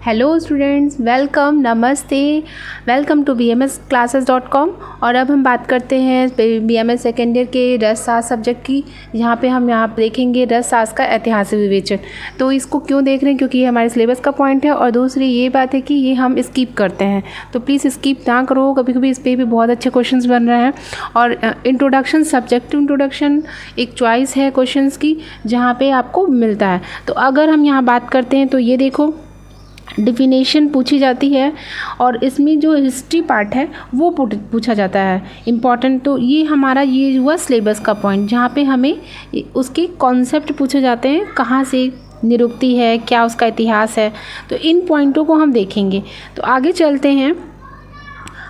Hello students, welcome, नमस्ते, welcome to bmsclasses.com। और अब हम बात करते हैं BMS सेकेंड ईयर के रसशास्त्र सब्जेक्ट की, जहाँ पे हम देखेंगे रसशास्त्र का ऐतिहासिक विवेचन। तो इसको क्यों देख रहे हैं? क्योंकि ये हमारे सिलेबस का पॉइंट है, और दूसरी ये बात है कि ये हम स्किप करते हैं, तो प्लीज़ स्किप ना करो। कभी कभी इस पर भी बहुत अच्छे क्वेश्चन बन रहे हैं। और इंट्रोडक्शन, सब्जेक्टिव इंट्रोडक्शन एक चॉइस है क्वेश्चंस की, जहाँ पे आपको मिलता है। तो अगर हम यहाँ बात करते हैं तो ये देखो, डिफिनेशन पूछी जाती है, और इसमें जो हिस्ट्री पार्ट है वो पूछा जाता है इम्पॉर्टेंट। तो ये हमारा ये हुआ सिलेबस का पॉइंट, जहाँ पे हमें उसके कॉन्सेप्ट पूछे जाते हैं, कहाँ से निरुक्ति है, क्या उसका इतिहास है। तो इन पॉइंटों को हम देखेंगे। तो आगे चलते हैं।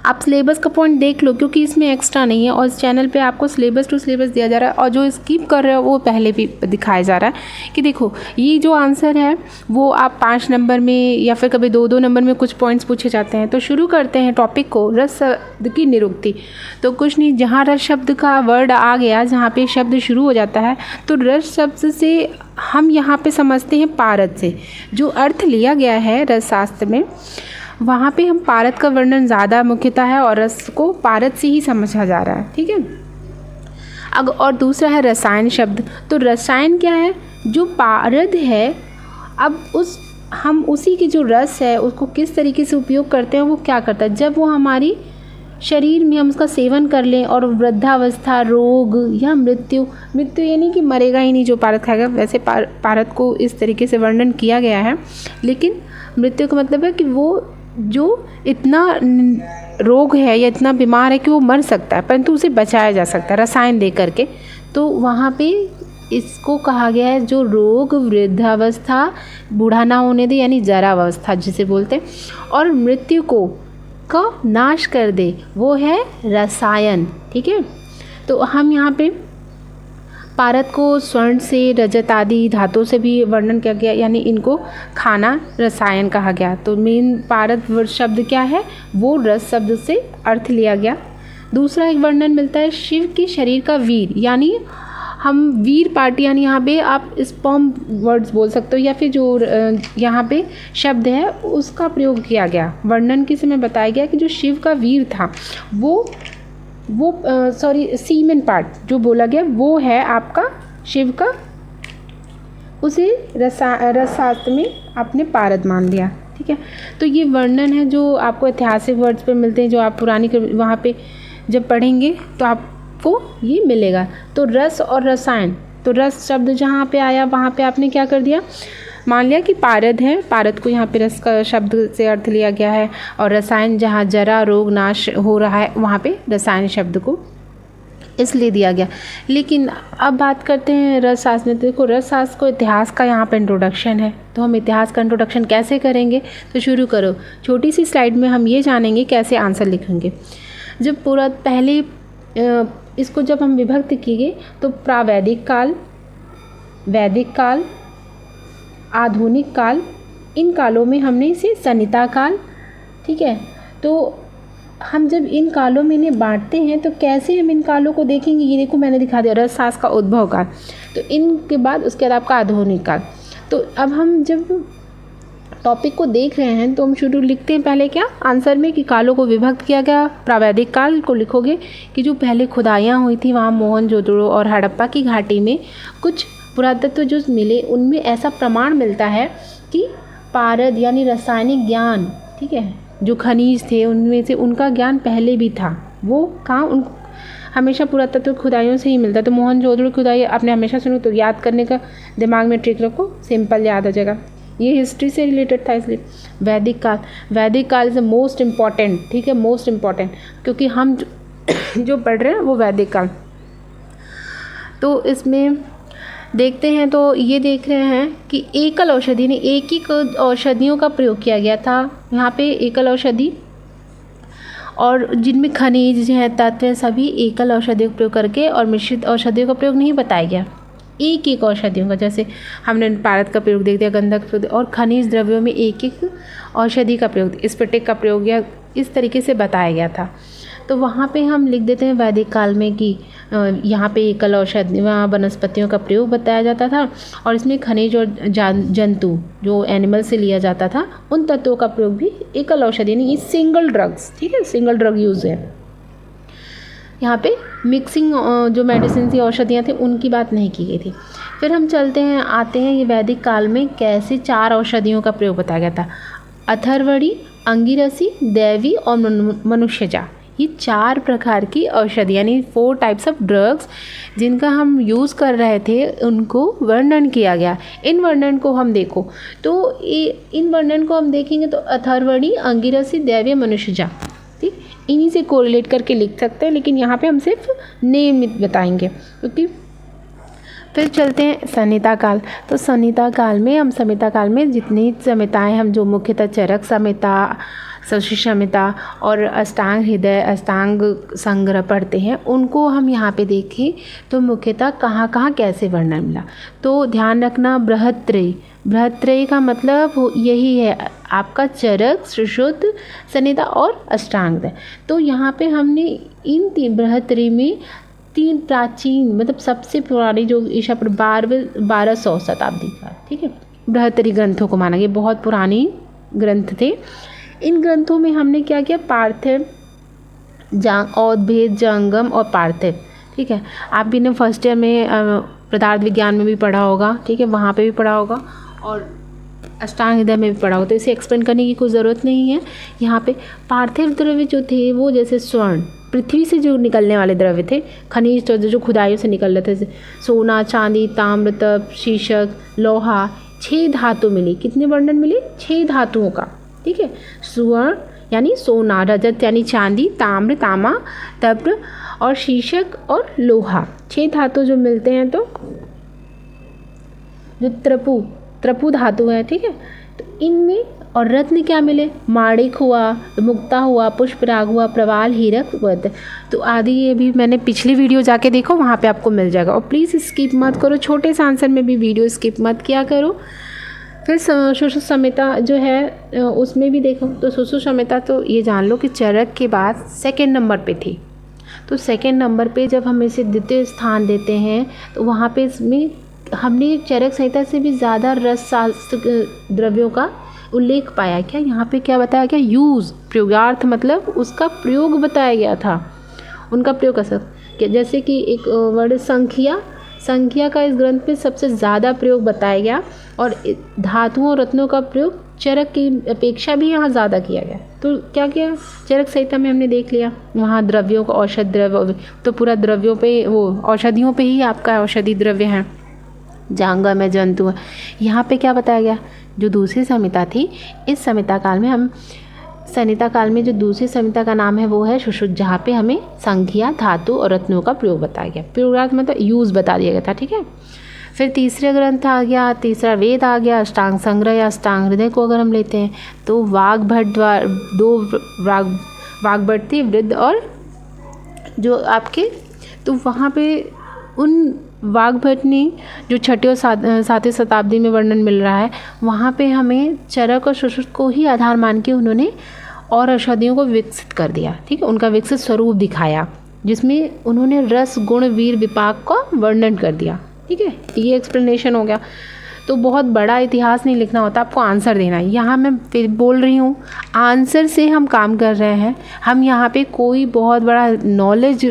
आप सिलेबस का पॉइंट देख लो, क्योंकि इसमें एक्स्ट्रा नहीं है, और इस चैनल पे आपको सिलेबस टू सिलेबस दिया जा रहा है। और जो स्किप कर रहे हो वो पहले भी दिखाया जा रहा है कि देखो, ये जो आंसर है वो आप 5 नंबर में या फिर कभी 2-2 नंबर में कुछ पॉइंट्स पूछे जाते हैं। तो शुरू करते हैं टॉपिक को, रस शब्द की निरुक्ति। तो कुछ नहीं, जहाँ रस शब्द का वर्ड आ गया, जहाँ पे शब्द शुरू हो जाता है, तो रस शब्द से हम यहाँ पे समझते हैं पारद से जो अर्थ लिया गया है रसशास्त्र में, वहाँ पे हम पारद का वर्णन ज़्यादा मुख्यतः है, और रस को पारद से ही समझा जा रहा है। ठीक है। और दूसरा है रसायन शब्द। तो रसायन क्या है? जो पारद है, अब हम उसी की जो रस है उसको किस तरीके से उपयोग करते हैं, वो क्या करता है, जब वो हमारी शरीर में हम उसका सेवन कर लें, और वृद्धावस्था, रोग या मृत्यु यानी कि मरेगा ही नहीं जो पारद खाएगा। वैसे पारद को इस तरीके से वर्णन किया गया है, लेकिन मृत्यु का मतलब है कि वो जो इतना रोग है या इतना बीमार है कि वो मर सकता है, परंतु उसे बचाया जा सकता है रसायन दे करके। तो वहाँ पे इसको कहा गया है जो रोग, वृद्धावस्था, बूढ़ा ना होने दे, यानी जरावस्था जिसे बोलते हैं, और मृत्यु का नाश कर दे, वो है रसायन। ठीक है। तो हम यहाँ पे पारद को स्वर्ण से, रजत आदि धातु से भी वर्णन किया गया, यानी इनको खाना रसायन कहा गया। तो मेन पारद शब्द क्या है, वो रस शब्द से अर्थ लिया गया। दूसरा एक वर्णन मिलता है शिव के शरीर का वीर, यानी हम वीर पार्ट, यानी यहाँ पे आप स्पर्म वर्ड्स बोल सकते हो, या फिर जो यहाँ पे शब्द है उसका प्रयोग किया गया। वर्णन के समय बताया गया कि जो शिव का वीर था वो सीमेन पार्ट जो बोला गया वो है आपका शिव का, उसे रसशास्त्र में आपने पारद मान लिया। ठीक है। तो ये वर्णन है जो आपको ऐतिहासिक वर्ड्स पे मिलते हैं, जो आप पुरानी वहाँ पे जब पढ़ेंगे तो आपको ये मिलेगा। तो रस और रसायन, तो रस शब्द जहाँ पे आया वहाँ पे आपने क्या कर दिया, मान लिया कि पारद है, पारद को यहाँ पे रस का शब्द से अर्थ लिया गया है। और रसायन जहाँ जरा, रोग, नाश हो रहा है, वहाँ पे रसायन शब्द को इसलिए दिया गया। लेकिन अब बात करते हैं रसशास्त्र में। देखो, रसशास्त्र को इतिहास का यहाँ पे इंट्रोडक्शन है, तो हम इतिहास का इंट्रोडक्शन कैसे करेंगे? तो शुरू करो। छोटी सी स्लाइड में हम ये जानेंगे कैसे आंसर लिखेंगे। जब पूरा पहले इसको जब हम विभक्त किए, तो प्रावैदिक काल, वैदिक काल, आधुनिक काल, इन कालों में हमने इसे सनिता काल, ठीक है। तो हम जब इन कालों में इन्हें बांटते हैं तो कैसे हम इन कालों को देखेंगे, ये देखो मैंने दिखा दिया, रसशास्त्र का उद्भव काल, तो इनके बाद उसके बाद आपका आधुनिक काल। तो अब हम जब टॉपिक को देख रहे हैं तो हम शुरू लिखते हैं पहले क्या आंसर में कि कालों को विभक्त किया गया। प्रावैदिक काल को लिखोगे कि जो पहले खुदाइयाँ हुई थी वहाँ मोहनजोदड़ो और हड़प्पा की घाटी में कुछ पुरातत्व जो मिले, उनमें ऐसा प्रमाण मिलता है कि पारद यानी रासायनिक ज्ञान, ठीक है, जो खनिज थे उनमें से उनका ज्ञान पहले भी था। वो कहाँ हमेशा पुरातत्व खुदाइयों से ही मिलता है। तो मोहनजोदड़ो खुदाई आपने हमेशा सुनी, तो याद करने का दिमाग में ट्रिक रखो, सिंपल याद हो जाएगा। ये हिस्ट्री से रिलेटेड था, इसलिए वैदिक काल इज़ द मोस्ट इम्पॉर्टेंट। ठीक है, मोस्ट इम्पॉर्टेंट, क्योंकि हम जो पढ़ रहे हैं वो वैदिक काल। तो इसमें देखते हैं, तो ये देख रहे हैं कि एकल औषधि ने एक ही औषधियों का प्रयोग किया गया था। यहाँ पे एकल औषधि, और जिनमें खनिज हैं, तत्व, सभी एकल औषधियों का प्रयोग करके, और मिश्रित औषधियों का प्रयोग नहीं बताया गया। एक औषधियों का, जैसे हमने पारद का प्रयोग देख दिया, गंधक प्रयोग, और खनिज द्रव्यों में एक औषधि का प्रयोग, स्फटिक का प्रयोग, या इस तरीके से बताया गया था। तो वहाँ पे हम लिख देते हैं वैदिक काल में कि यहाँ पे एकल औषधि वनस्पतियों का प्रयोग बताया जाता था, और इसमें खनिज और जंतु जो एनिमल से लिया जाता था उन तत्वों का प्रयोग भी एकल औषधि यानी ये सिंगल ड्रग्स, ठीक है, सिंगल ड्रग यूज़ है। यहाँ पे मिक्सिंग जो मेडिसिन थी, औषधियाँ थी, उनकी बात नहीं की गई थी। फिर हम आते हैं ये वैदिक काल में कैसे 4 औषधियों का प्रयोग बताया गया था। अथर्वणी, अंगिरसी, दैवी और मनुष्यजा, ये 4 प्रकार की औषधि यानी 4 टाइप्स ऑफ ड्रग्स जिनका हम यूज़ कर रहे थे उनको वर्णन किया गया। इन वर्णन को हम देखो तो इन वर्णन को हम देखेंगे तो अथर्वणी, अंगिरसी, दैवी, मनुष्यजा, ठीक, इन्हीं से कोरिलेट करके लिख सकते हैं, लेकिन यहाँ पे हम सिर्फ नेम बताएंगे क्योंकि फिर चलते हैं संहिता काल। तो संहिता काल में जितनी संहिताएँ हम जो मुख्यतः चरक संहिता, सुश्रुत संहिता और अष्टांग हृदय, अष्टांग संग्रह पढ़ते हैं, उनको हम यहाँ पे देखें तो मुख्यतः कहाँ कहाँ कैसे वर्णन मिला। तो ध्यान रखना बृहत्त्रयी का मतलब यही है आपका चरक, सुश्रुत संहिता और अष्टांग हृदय। तो यहाँ पे हमने इन 3 बृहत्त्रयी में 3 प्राचीन मतलब सबसे पुरानी जो ईसा पूर्व 1200 शताब्दी का, ठीक है, बृहत्त्रयी ग्रंथों को माना गया, बहुत पुरानी ग्रंथ थे। इन ग्रंथों में हमने क्या किया, पार्थिव, औदभेद, जंगम और पार्थिव, ठीक है। आप भी ने फर्स्ट ईयर में पदार्थ विज्ञान में भी पढ़ा होगा, ठीक है, वहाँ पे भी पढ़ा होगा और अष्टांग हृदय में भी पढ़ा होगा, तो इसे एक्सप्लेन करने की कोई ज़रूरत नहीं है। यहाँ पे पार्थिव द्रव्य जो थे वो जैसे स्वर्ण, पृथ्वी से जो निकलने वाले द्रव्य थे, खनिज तो जो खुदाइयों से निकल रहे थे, सोना, चांदी, ताम्र, तप, शीशक, लोहा, 6 धातु मिली। कितने वर्णन मिले? 6 धातुओं का, ठीक है। स्वर्ण यानी सोना, रजत यानी चांदी, ताम्र तामा, तप्र और शीशक और लोहा, 6 धातु जो मिलते हैं। तो जो त्रपु धातु है, ठीक है, तो इनमें और रत्न क्या मिले? माणिक हुआ, मुक्ता हुआ, पुष्पराग हुआ, प्रवाल, हीरक, वध, तो आदि। ये भी मैंने पिछली वीडियो जाके देखो, वहाँ पे आपको मिल जाएगा। और प्लीज़ स्किप मत करो, छोटे से आंसर में भी वीडियो स्किप मत किया करो। फिर सुश्रुत संहिता जो है उसमें भी देखो, तो सुश्रुत संहिता तो ये जान लो कि चरक के बाद 2nd नंबर पे थी। तो 2nd नंबर पे जब हम इसे द्वितीय स्थान देते हैं तो वहाँ पे इसमें हमने चरक संहिता से भी ज़्यादा रस शास्त्र द्रव्यों का उल्लेख पाया। क्या यहाँ पे क्या बताया गया? यूज़, प्रयोगार्थ, मतलब उसका प्रयोग बताया गया था, उनका प्रयोग कैसा, जैसे कि एक वर्ड संख्या का इस ग्रंथ में सबसे ज़्यादा प्रयोग बताया गया, और धातुओं और रत्नों का प्रयोग चरक की अपेक्षा भी यहाँ ज़्यादा किया गया। तो क्या किया, चरक संहिता में हमने देख लिया, वहाँ द्रव्यों का औषध द्रव्य, तो पूरा द्रव्यों पे, वो औषधियों पे ही आपका औषधि द्रव्य है, जांगम है, जंतु है। यहाँ पे क्या बताया गया, जो दूसरी संहिता थी, इस संहिता काल में जो दूसरी संहिता का नाम है वो है सुश्रुत, जहाँ पे हमें संख्या, धातु और रत्नों का प्रयोग बताया गया। प्रयोगार्थ मतलब यूज़ बता दिया गया था, ठीक है। फिर तीसरा ग्रंथ आ गया, तीसरा वेद आ गया, अष्टांग संग्रह या अष्टांग हृदय को अगर हम लेते हैं तो वाग्भट, 2 वाग्भट थे, वृद्ध और जो आपके, तो वहाँ पे उन वाग्भट ने जो 6वीं और 7वीं शताब्दी में वर्णन मिल रहा है, वहाँ पे हमें चरक और सुश्रुत को ही आधार मान के उन्होंने और औषधियों को विकसित कर दिया, ठीक है, उनका विकसित स्वरूप दिखाया, जिसमें उन्होंने रस, गुण, वीर, विपाक का वर्णन कर दिया, ठीक है। ये एक्सप्लेनेशन हो गया। तो बहुत बड़ा इतिहास नहीं लिखना होता, आपको आंसर देना है। यहाँ मैं फिर बोल रही हूँ, आंसर से हम काम कर रहे हैं, हम यहाँ पे कोई बहुत बड़ा नॉलेज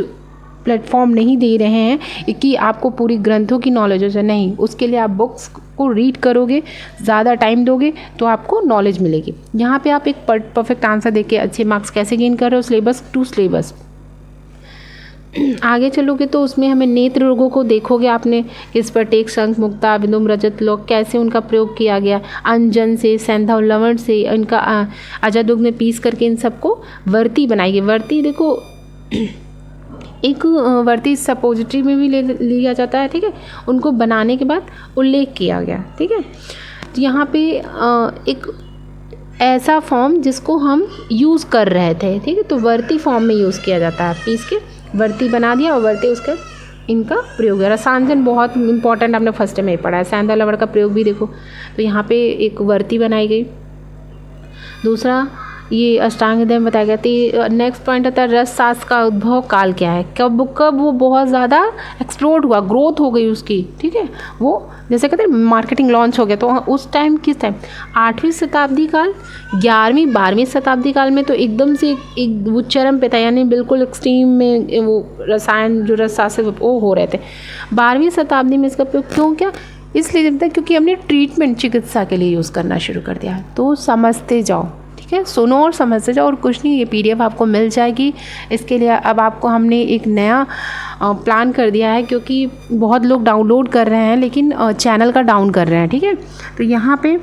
प्लेटफॉर्म नहीं दे रहे हैं कि आपको पूरी ग्रंथों की नॉलेज हो जाए, नहीं। उसके लिए आप बुक्स को रीड करोगे, ज़्यादा टाइम दोगे तो आपको नॉलेज मिलेगी। यहाँ पे आप एक परफेक्ट आंसर देके अच्छे मार्क्स कैसे गेन कर रहे हो, सिलेबस टू सिलेबस। आगे चलोगे तो उसमें हमें नेत्र रोगों को देखोगे आपने, इस पर टेक, शंख, मुक्ता, विदुम, रजत, लोक, कैसे उनका प्रयोग किया गया, अंजन से, सेंधा और लवण से, इनका अजादुग में पीस करके इन सबको वर्ती बनाई गई। वर्ती देखो, एक वर्ती सपोजिटरी में भी लिया जाता है, ठीक है, उनको बनाने के बाद उल्लेख किया गया, ठीक है। तो यहाँ पे एक ऐसा फॉर्म जिसको हम यूज़ कर रहे थे, ठीक है, तो वर्ती फॉर्म में यूज़ किया जाता है, पीस के वर्ती बना दिया और वर्ती उसका इनका प्रयोग है। रसांजन बहुत इंपॉर्टेंट, आपने फर्स्ट में पढ़ा है, सेंधा लवण का प्रयोग भी देखो, तो यहाँ पे एक वर्ती बनाई गई। दूसरा ये अष्टांग हृदय में बताया गया। तो नेक्स्ट पॉइंट आता है रस सास का उद्भव काल क्या है, कब कब वो बहुत ज़्यादा एक्सप्लोड हुआ, ग्रोथ हो गई उसकी, ठीक है। वो जैसे कहते हैं मार्केटिंग लॉन्च हो गया, तो उस टाइम किस टाइम 8वीं शताब्दी काल, 11वीं 12वीं शताब्दी काल में तो एकदम से एक वो चरम पे था, यानी बिल्कुल एक्सट्रीम में वो रसायन जो रस से वो हो रहे थे। 12वीं शताब्दी में इसका उपयोग क्यों किया, इसलिए जब तक क्योंकि हमने ट्रीटमेंट चिकित्सा के लिए यूज़ करना शुरू कर दिया। तो समझते जाओ, ठीक है, सुनो और समझते जाओ, और कुछ नहीं, ये PDF आपको मिल जाएगी। इसके लिए अब आपको हमने एक नया प्लान कर दिया है, क्योंकि बहुत लोग डाउनलोड कर रहे हैं लेकिन चैनल का डाउन कर रहे हैं, ठीक है। तो यहाँ पे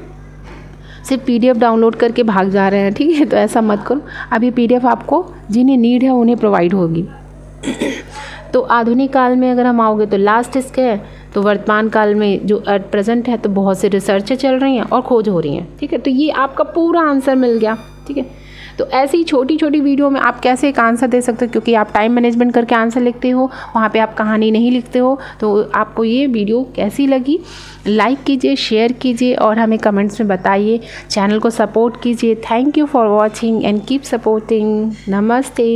सिर्फ PDF डाउनलोड करके भाग जा रहे हैं, ठीक है, तो ऐसा मत करो। अब ये PDF आपको जिन्हें नीड है उन्हें प्रोवाइड होगी। तो आधुनिक काल में अगर हम आओगे तो लास्ट इसके है, तो वर्तमान काल में जो एट प्रेजेंट है तो बहुत से रिसर्चें चल रही हैं और खोज हो रही हैं, ठीक है। तो ये आपका पूरा आंसर मिल गया, ठीक है। तो ऐसी छोटी छोटी वीडियो में आप कैसे एक आंसर दे सकते हो, क्योंकि आप टाइम मैनेजमेंट करके आंसर लिखते हो, वहाँ पे आप कहानी नहीं लिखते हो। तो आपको ये वीडियो कैसी लगी, लाइक कीजिए, शेयर कीजिए और हमें कमेंट्स में बताइए। चैनल को सपोर्ट कीजिए। Thank you for watching and keep supporting. नमस्ते।